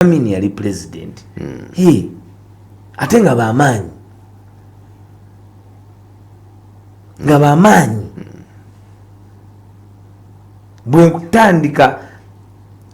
Amini yali president ate nga bamaanyi bwe kutandika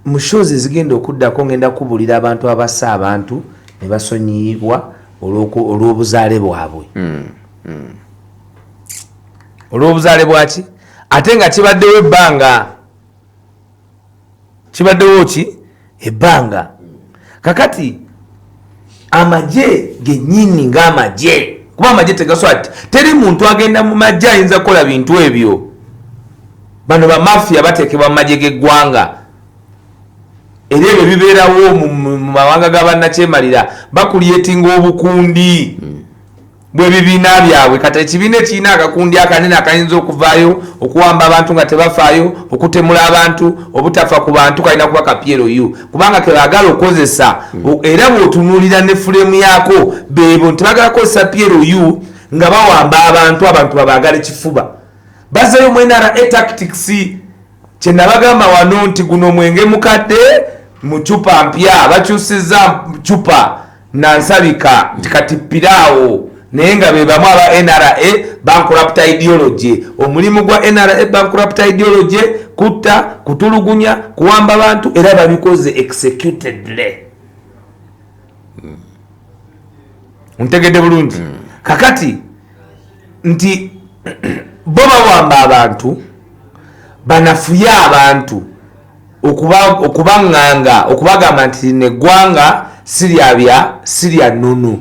mu shows ezigenda okuddako ngenda kubulira abantu abassa abantu ne basonyiyibwa olw'obuzaale bwabwe olw'obuzaale bwaki ate nga kibaddewo ebbanga kakati amagye gennyini ng'amagye kuba amagye tegaswati teri muntu agenda mu magye ayinza kukola bintu ebyo bano bamafiya bateekebwa mu magye g'eggwanga era ebyo bibeerawo mu mawanga g'abannakyemalira bakulyetinga obukundi bw'ebibiina byabwe kati ekibiina ekirina akakundi akanene akayinza okuvaayo okuwamba abantu nga tebafaayo okutemula abantu obutafa ku bantu kalina kuba kapyeroyu kubanga kebaagala okukozesa era bw'otunuulira ne fulemu yaako beebo tebagala kukozesa pyeroyu nga bawamba abantu babaagala ekifuba bazeyo mu NRA tactics kye nabagamba wano nti guno mwenge mukadde mu cupa mpya bakyusizza cupa nansabika kati piraawo naye nga be bamu aba NRA bankrupt ideology omulimu gwa NRA bankrupt ideology kutta kutulugunya kuwamba abantu era babikoze executedly ntegedde bulungi kakati nti bo bawamba abantu banafuye abantu okubanganga okubagamba nti neggwanga Syria nunu.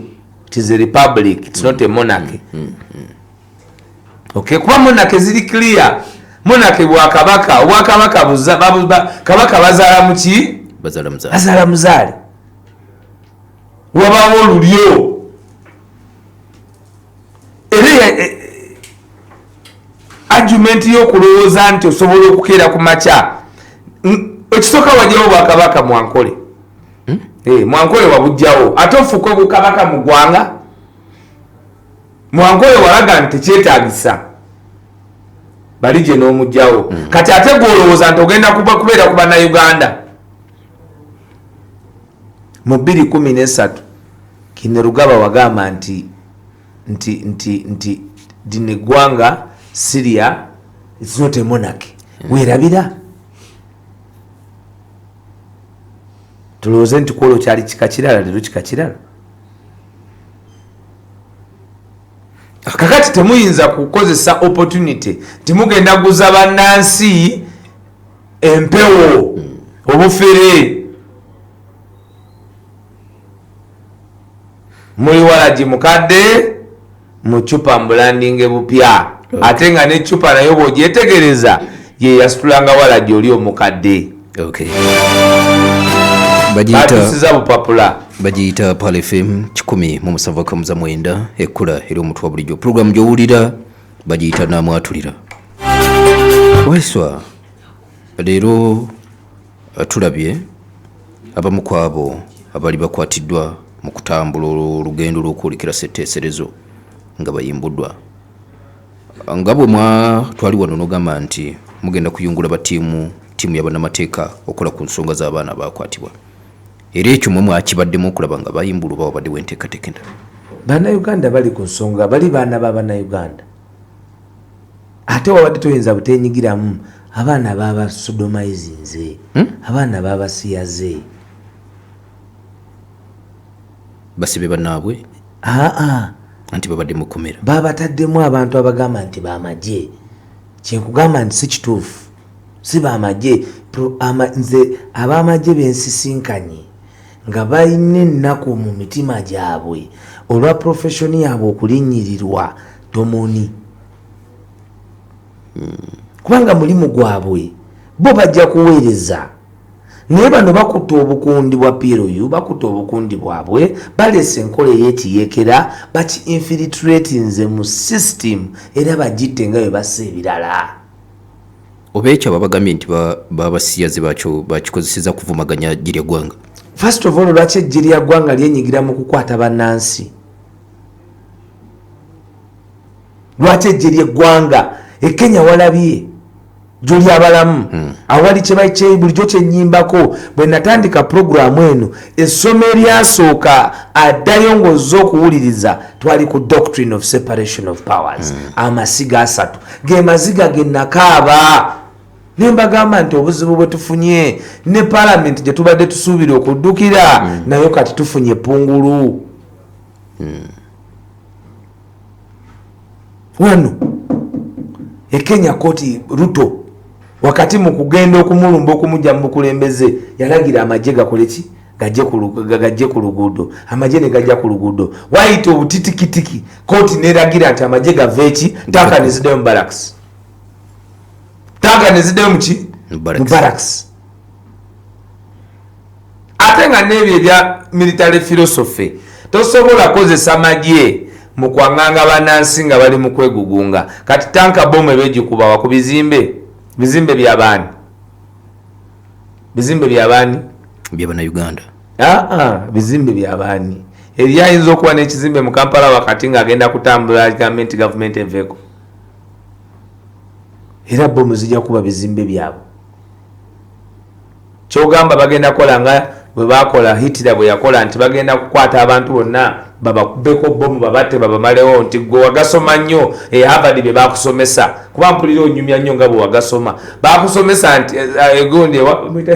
It is a republic, it's not a monarchy. Okay, kuba monarchy ziri clear. Monarchy bwakabaka, obwakabaka kabaka bazaala muki? Bazaala muzaale. Wabawo olulyo. Era argument y'okulowooza nti osobola okukeera ku makya. Ekisooka wajjawo bwakabaka Mwankole. Mwankole wabujjawo ate ofuuka obukabaka mu ggwanga Mwankole walaga nti tekyetaagisa bali gye n'omugjawo kati ate gwolowooza nti ogenda kubeera ku bannayuganda mu 2013 Kinerugaba wagamba nti dino eggwanga Syria it's not a monarchy weerabira tulowooze nti kwolwo kyali kika kirala leero kika kirala kakati temuyinza kukozesa opportunity timugenda guza bannansi empewo obufere muli walagi mukadde mu cupa mbulandinge bupya ate nga ne cupa nayo bw'ogyetegereza ye yasitulanga walagi oli omukadde bagiyita Pal FM 107.9 ekkula eri omutwe wa bulijjo pulogulaamu gy'owulira bagiyita Namwatulira waiswa leero tulabye abamu ku abo abali bakwatiddwa mu kutambula olugendo lw'okwolekera ssetteeserezo nga bayimbuddwa nga bwe twali wano n'ogamba nti mugenda kuyungula tiimu y'abannamateeka okola ku nsonga z'abaana abakwatibwa era ekyo mwe mwakibaddemu okulaba nga bayimbulwa oba waddewo enteekateeka endala bannayuganda bali ku nsonga bali baana b'abannayuganda ate wabadde toyinza butenyigiramu abaana babasodomizinze abaana babasiyaze basibe bannaabwe anti babadde mukomera babataddemu abantu abagamba nti bamagye kyenkugamba nti si kituufu si bamagye nze abamagye bensisinkanye nga balina ennaku mu mitima gyabwe olwa profeshoni yaabwe okulinnyirirwa tomoni kubanga mulimu gwabwe bo bajja kuweereza naye bano bakutta obukundi bwa PRU bakutta obukundi bwabwe balese enkola ey'ekiyekera baki-infiltratinze mu system era bagitte nga bwe bassa ebirala oba ekyo babagambye nti babasiyaze bakikozeseza kuvumaganya ggye ly'eggwanga first of all lwaki eggye lya ggwanga lyenyigira mu kukwata bannansi lwaki eggye ly'eggwanga e Kenya walabye juli abalamu awali kye bulijjo kyenyimbako bwe natandika puroguramu eno essomo eryasooka addayo ng'ozze okuwuliriza twali ku doctrine of separation of powers amasiga asatu ge maziga ge nakaaba ne mbagamba nti obuzibu bwe tufunye ne palamenti gye tubadde tusuubira okuddukira nayo kati tufunye eppungulu wano Kenya kooti Ruto wakati mu kugenda okumulumba okumujja mu bukulembeze yalagira amagye gakoleki gajje ku luguudo amagye ne gajja ku luguudo wayita obutitikitiki kooti neragira nti amagye gaveeki tanka neziddeyo mu barracks tanka neziddeyo mu barracks ate nga n'ebyo ebya military philosophy tosobola kozesa magye mu kwanganga bannansi nga bali mu kwegugunga kati tanka bomu ebegikubawa ku bizimbe by'abaani by'Abannayuganda bizimbe by'abaani eryayinza okuba n'ekizimbe mu Kampala wakati ng'agenda kutambula government vehicle era bomu zijja kuba bizimbe byabwe kyogamba bagenda kukola nga bwe bakola Hitler bwe yakola nti bagenda kukwata abantu bonna babakubeko bomu babatte babamalewo nti gwe wagasoma nnyo Harvard bye bakusomesa kuba mpulira onyumya nnyo nga bwe wagasoma bakusomesa nti egundi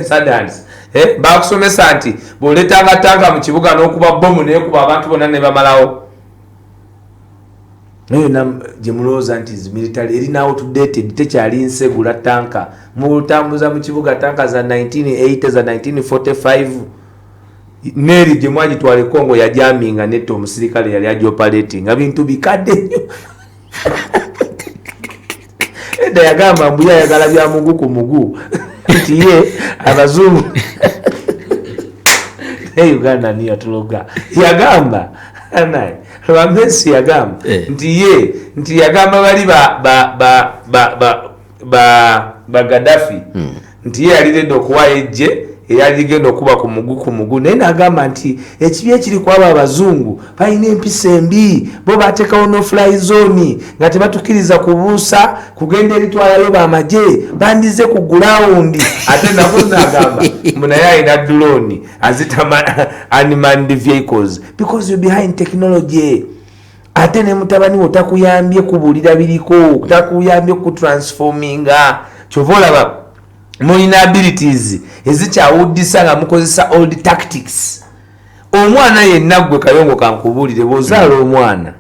Sundance bakusomesa nti bw'oleetanga tanka mu kibuga n'okuba bomu naye kuba abantu bonna ne bamalawo naye gye mulowooza nti military erina outdated tekyali nsegula tanka mutambuza mu kibuga tanka za 1980 za 1945 neri gye mwagitwala Kongo yajaminga netta omusirikale yali agioperating nga bintu bikadde nnyo edda yagamba mbu yayagala bya mugu ku mugu nti ye abazungu ne Uganda niyo tuloga yagamba anaye Lwamesi yagamba nti yagamba bali ba Gaddafi nti ye yalidde okuwayo ejje era ligenda okuba ku mugu naye nagamba nti ekibi ekiri kwaba abazungu balina empisa embi bo bateekawo no fly zone nga tebatukiriza kubuusa kugenda eritwalayo bamagye bandize ku gulawundi ate nabo nagamba munaye alina drone azita unmanned vehicles because you're behind technology ate ne mutabani wo takuyambye kubuulira biriko takuyambye ku transforminga kyova olaba mulina abilities ezikyawuddisa nga mukozesa old tactics omwana yenna gwe Kayongo kankubuulire bw'ozaala omwana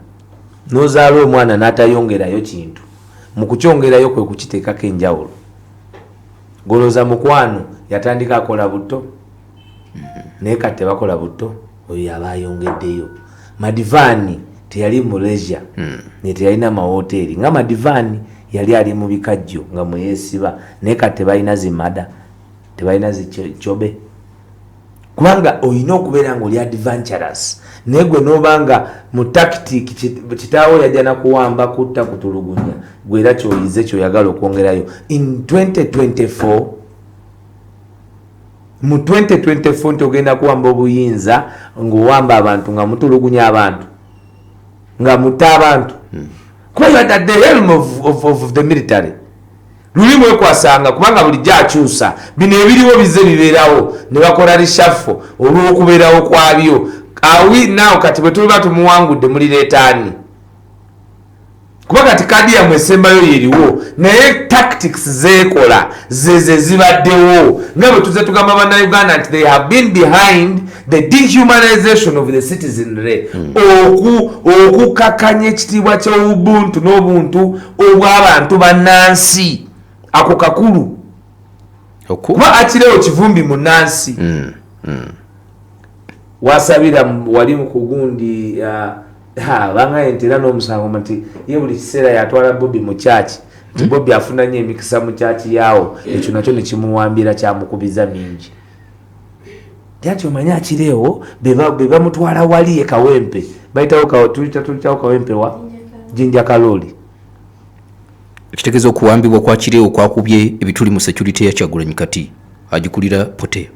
n'ozaala omwana n'atayongerayo kintu mu kukyongerayo kwe kukiteekako enjawulo golooza mukwano yatandika akola buto naye kati tebakola buto oyo yaba ayongeddeyo Madivaani teyali mu leisure ne teyalina mawoteeri nga Madivaani yali ali mu bikajjo nga mweyeesiba naye kati tebalina zimada tebalina zicobe kubanga olina okubeera nga oli adventurous naye gwe n'obanga mu tactic kitaawo yajja nakuwamba kutta kutulugunya gwe era kyoyize kyoyagala okwongerayo in 2024 mu 2024 nti ogenda kuwamba obuyinza ng'owamba abantu nga mutulugunya abantu nga mutta abantu kuba you are at the helm of the military luli mwekwasanga kubanga bulijjo akyusa bino ebiriwo bize bibeerawo ne bakola rishafo olw'okubeerawo kwabyo awi naawo kati bwe tuliba tumuwangudde mulireetaani kuba kati kadi yamwe esembayo yeriwo naye tactics zeekola zeze zibaddewo nga bwe tuze tugamba bannayuganda nti they have been behind the dehumanization of the citizenry okukakanya ekitiibwa ky'obuntu n'obuntu obw'abantu bannansi ako kakulu kuba akirewo kivumbi mu nansi wasabira wali mu kugundi banga entera n'omusango nti ye buli kiseera yatwala Bobi mu kyaki nti Bobi afuna nnyo emikisa mu kyaki yaawo ekyo nakyo ne kimuwambira kyamukubiza mingi tyaki omanye akireewo be bamutwala wali Kawempe bayitawo tuyitawo Kawempe wa Jinja Kaloli ekitegeeza okuwambibwa kwa kireewo kwakubye ebituli mu security ya Kyagulanyi kati agikulira pote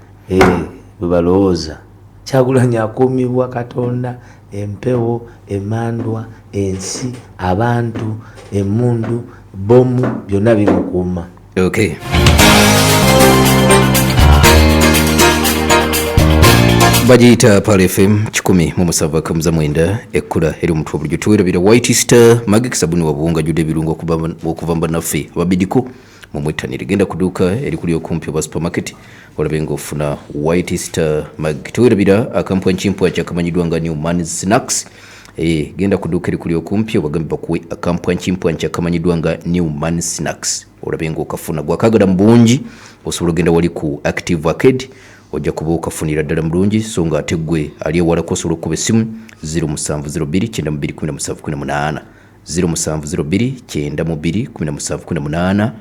bwe balowooza Kyagulanyi akuumibwa Katonda empewo emandwa ensi abantu emundu bomu byonna bimukuuma Okay. Bagiyita Pal FM 107.9 ekkula eri omutwe bulijjo tuwerabira White Star Magic sabuni wabuwunga judde ebirungo okuva mbannaffe ababidiko mumwettanire genda ku dduuka erikuli okumpi oba supermarket olabe ng'ofuna White Star Magic tuwerabira akampwa nkimpwa kyakamanyiddwa nga Newman Snacks genda ku dduuka erikuli okumpi obagambe bakuwe akampwa nkimpwa kyakamanyiddwa nga Newman Snacks olabe ng'okafuna gwakagala mu bungi osobola ogenda wali ku Active Arcade ojja kuba okafunira ddala mulungi so nga ate ggwe ali ewalako osobola okuba essimu 0702921718 0702921718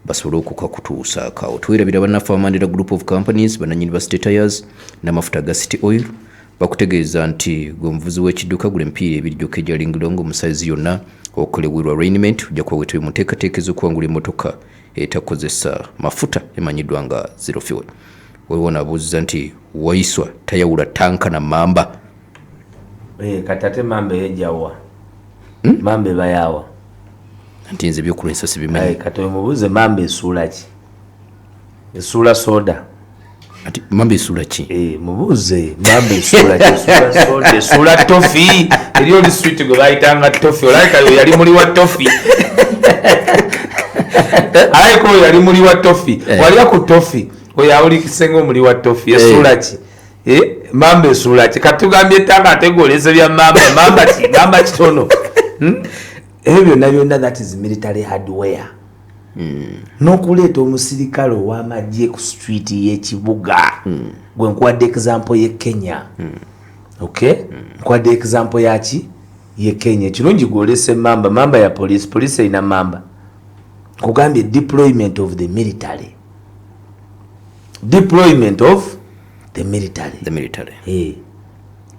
basobole okukakutuusaako awo tuwerabira bannaffe Amandera Group of Companies bannannyini ba State Tires n'amafuta ga City Oil bakutegeeza nti gwe omuvuzi w'ekidduka gula emipiira ebiri gyokka egya Linglong mu saizi yonna okolebwirwa arraignment ojja kuba weetebe mu nteekateeka ez'okuwangula emmotoka etakozesa mafuta emanyiddwa nga zero fuel. Wewe nabuuza nti waiswa tayawula tanka na mamba. Katate mambe yejawa. Mambe bayawa. Nti nze byokulwisa sibimanyi. Kate mubuuze mambe esula ki? Esula soda. Ati mambe esula ki? Mubuuze mambe esula ki? Esula soda, esula toffee. Eriyo li sweet gwe bayitanga toffee. Olaika yali muli wa toffee. Aliko yali muli wa toffee. Wali ku toffee. Oya oli kisengo muli wa toffee esula ki? Mamba esula ki? Katugambye tanga ategoleze bya mamba kitono. Ebyo byonna that is military hardware. N'okuleeta omusirikale ow'amagye ku street y'ekibuga. Gwe nkuwadde example ye Kenya. Okay? Nkuwadde example yaki? Ye Kenya. Kirungi gwolese mamba ya police ina mamba. Kugambye deployment of the military. Deployment of the military. The military.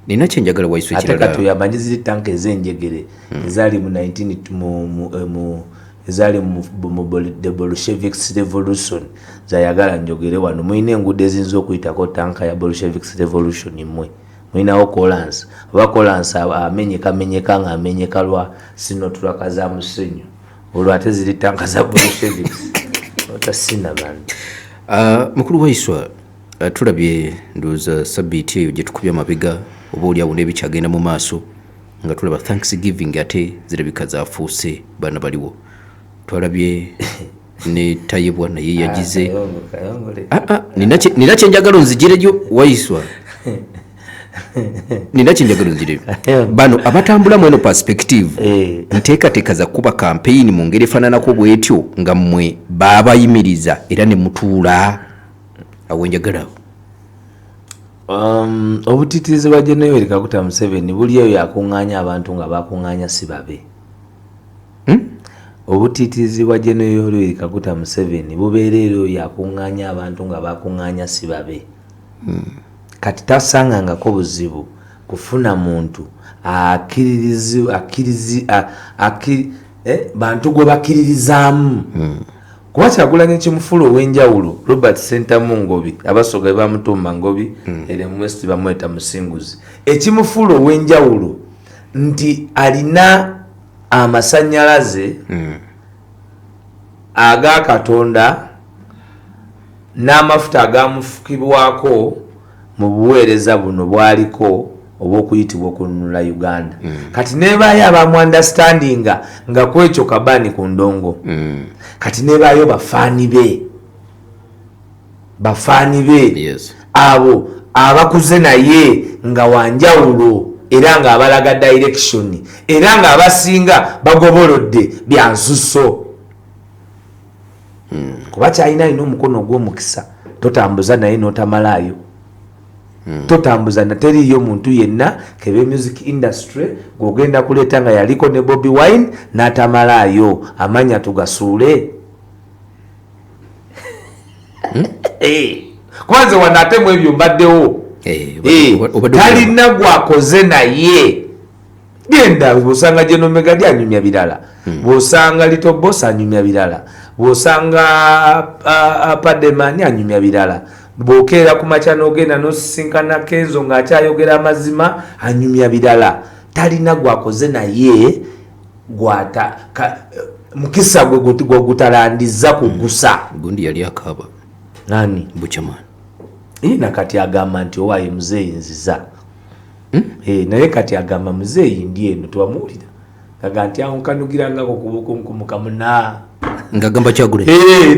Nina chenjagala waiswe kirala. Ate katuyamanyi ziri tanka ez'enjegere ezali mu 19 ezali mu the Bolsheviks revolution zayagala njogere wano muine enguudo ezinza okuyitako tanka ya Bolsheviks revolution imwe muinawo Collins oba Collins amenyeka nga amenyeka lwa sinotulaka za musenyu olwo ate ziri tanka za Bolsheviks otasina bani. Mukulu waiswa tulabye ndoza sabiti eyo gye tukubya amabega oba oli awo n'ebikyagenda mu maaso nga tulaba Thanksgiving ate zirabika zaafuuse baana baliwo twalabye ne tayibwa naye yagize nina kyenjagala onzigireyo waiswa nina kyenjagala onzigireyo bano abatambula mweno perspective nteekateeka za kuba campaign mu ngeri efaananako bwetyo nga mmwe baabayimiriza era ne mutuula awo njagalawo. Obutitirizi bwa General Yoweri Kaguta Museveni buli eyo yakuŋŋaanya abantu nga bakuŋŋaanya si babe. Obutitirizi bwa General Yoweri Kaguta Museveni bubeera eyo yakuŋŋaanya abantu nga bakuŋŋaanya si babe. Kati tasangangako buzibu kufuna muntu bantu gwe bakiririzaamu. Kuba Kyagulanyi Kimufuula ow'enjawulo Robert Sentamu Ngobi abasoga bamutumba Ngobi mu West bamweta Musinguzi. Ekimufuula ow'enjawulo nti alina amasannyalaze aga Katonda n'amafuta agamufukibwako mu buweereza buno bwaliko obw'okuyitibwa okununula Uganda. Kati nebaayo abamuandastandinga nga kwekyo kabani ku ndongo. Kati nebaayo bafaani be abo abakuze naye nga wanjawulo era nga abalaga direction era nga abasinga bagobolodde bya nsuso. Kuba kyalina alina omukono ogw'omukisa totambuza naye n'otamalaayo. Totambuza na teriyo muntu yenna kebe music industry gogenda kuleeta nga yaliko ne Bobby Wine n'atamalayo amanya tugasuule. Kwanza wanatemu ebyo mbaddewo talina gwakoze naye genda bwosanga General Megadi anyumya birala bwosanga Little Boss anyumya birala bwosanga Pademani anyumya birala bwokera ku makya n'ogenda n'osisinkana Kenzo ng'akyayogera amazima anyumya birala talina gwakoze naye gwata mukisa gwe gutalandiza kugusa. Gundi yali akaba. Nani? Buchaman. Na kati agamba nti owaye muzeeyi nziza. Naye kati agamba muzeeyi ndi eno twamuwulira. Kaga nti aho nkanugirangako kumukamuna. Ngagamba Kyagule.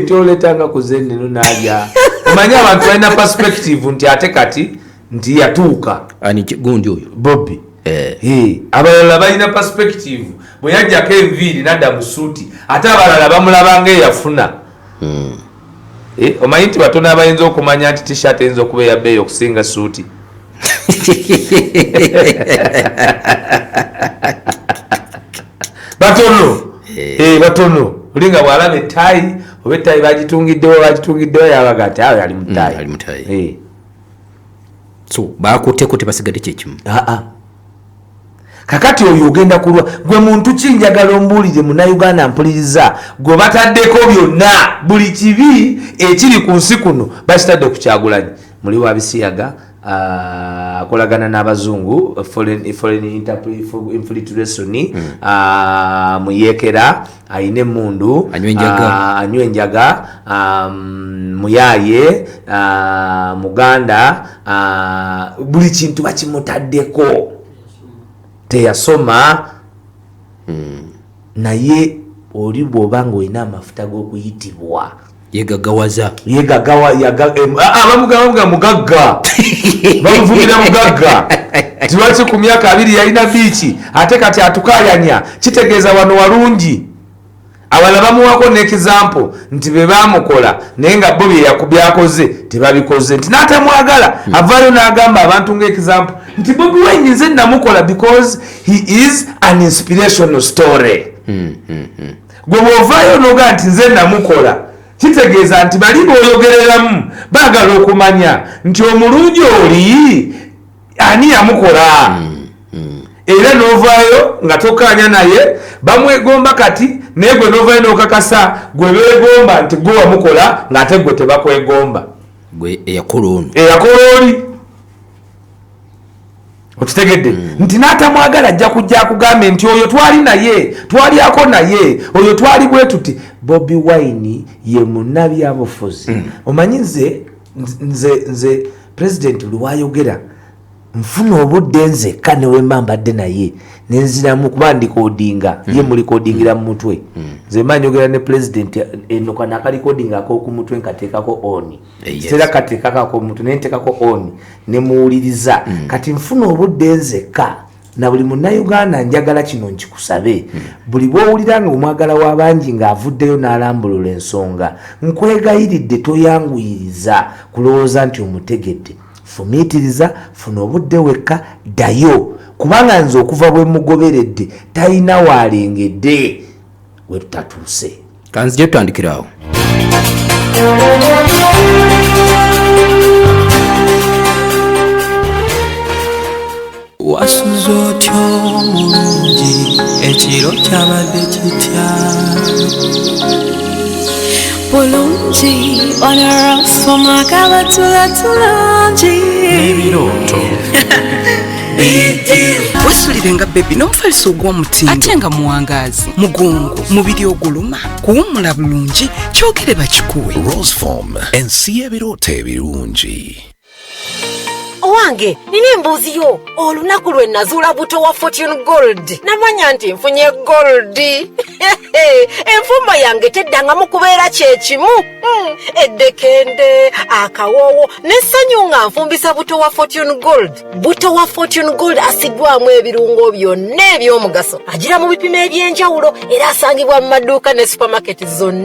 Toletanga kuzeneno nalya. Omanya abantu balina perspective nti ate kati nti yatuuka. Ani gundi oyo. Bobby. Abalala balina perspective. Bwe yajjako enviiri nadda mu suuti ate abalala bamulaba ng'eyafuna. Omanyi nti batono abayinza okumanya nti t-shirt eyinza okuba eyabbeeyi okusinga suuti. Batono olinga bw'alaba ettaayi oba ettaayi bagitungiddewo yabaga ati awo yali mutaayi. So baakutteko tebasigadde kyekimu. Kakati oyo ogenda kulwa gwe muntu kinjagala ombuulire Munnayuganda mpuliriza gwe bataddeko byonna buli kibi ekiri ku nsi kuno bakitadde ku Kyagulanyi. Muli wa Bisiyaga akolagana n'abazungu foreign infiltration Muyekera ayine mundu anywenjaga Muyaye Muganda buli kintu bakimutaddeko. Teyasoma naye oli bw'oba ng'olina amafuta g'okuyitibwa yegagawaza abamuga mugagga bamuvugira mugagga tiwaki ku myaka 2 yalina biiki ate kati atukayanya kitegeeza wano walungi. Abala bamuwako n'ekizampo nti be baamukola naye nga bo bye yakubyakoze tebabikoze nti n'atamwagala avaayo n'agamba abantu ng'ekizampo nti Bobi Wine nze namukola because he is an inspirational story. Gwe bw'ovaayo n'oga nti nze namukola kitegeeza nti bali b'oyogereramu baagala okumanya nti omulungi oli ani yamukola. Era n'ovaayo nga tokkaanya naye bamwegomba kati naye gwe n'ovaayo n'okakasa gwe beegomba nti gwe wamukola ng'ate gwe tebakwegomba. Gwe eyakola ono. Oli okitegedde nti n'atamwagala ajja kujja akugambe nti oyo twali naye twalyako naye oyo twali bwe tuti. Bobi Wine ye munnabyabufuzi. Omanyi nze president lwayogera nfuna obudde nzekka newemba mbadde naye nenziramu kuba ndikodinga ye mulikodingira mu mutwe. Nze mba njogera ne president eno kana akalikodinga ak'oku mutwe nkateekako on. Tera kateekako mutwe naye nteekako on ne muwuliriza. Kati nfuna obudde nzekka na buli Munnayuganda njagala kino nkikusabe buli bw'owulira nga omwagala w'abangi ng'avuddeyo n'alambulula ensonga nkwegayiridde toyanguyiriza kulowooza nti omutegedde. Fumiitiriza, funa obudde wekka, ddayo kubanga nze okuva bwe mugoberedde talina waalengedde we tutatuuse. Kanzije tutandikirawo. Wasuza otyo omulungi ekiro kyabadde kitya bulungi onarasoma kabatula tulungi ebirooto wesulire nga bebi n'omufaliso ogw'omutindo ate nga muwangaazi mugongo mubiri oguluma kuwummula bulungi kyogere bakikuwe Roseform ensi y'ebirooto ebirungi. Owange nina embuuzi yo olunaku lwe nazuula buto wa Fortune Gold namanya nti nfunye gold. Enfumba yange teddangamu kubeera kyekimu. Eddekende akawoowo n'essanyu nga nfumbisa buto wa Fortune Gold. Buto wa Fortune Gold asigwamu ebirungo byonna eby'omugaso agira mu bipimo eby'enjawulo era asangibwa mu maduuka ne supermarket zonna.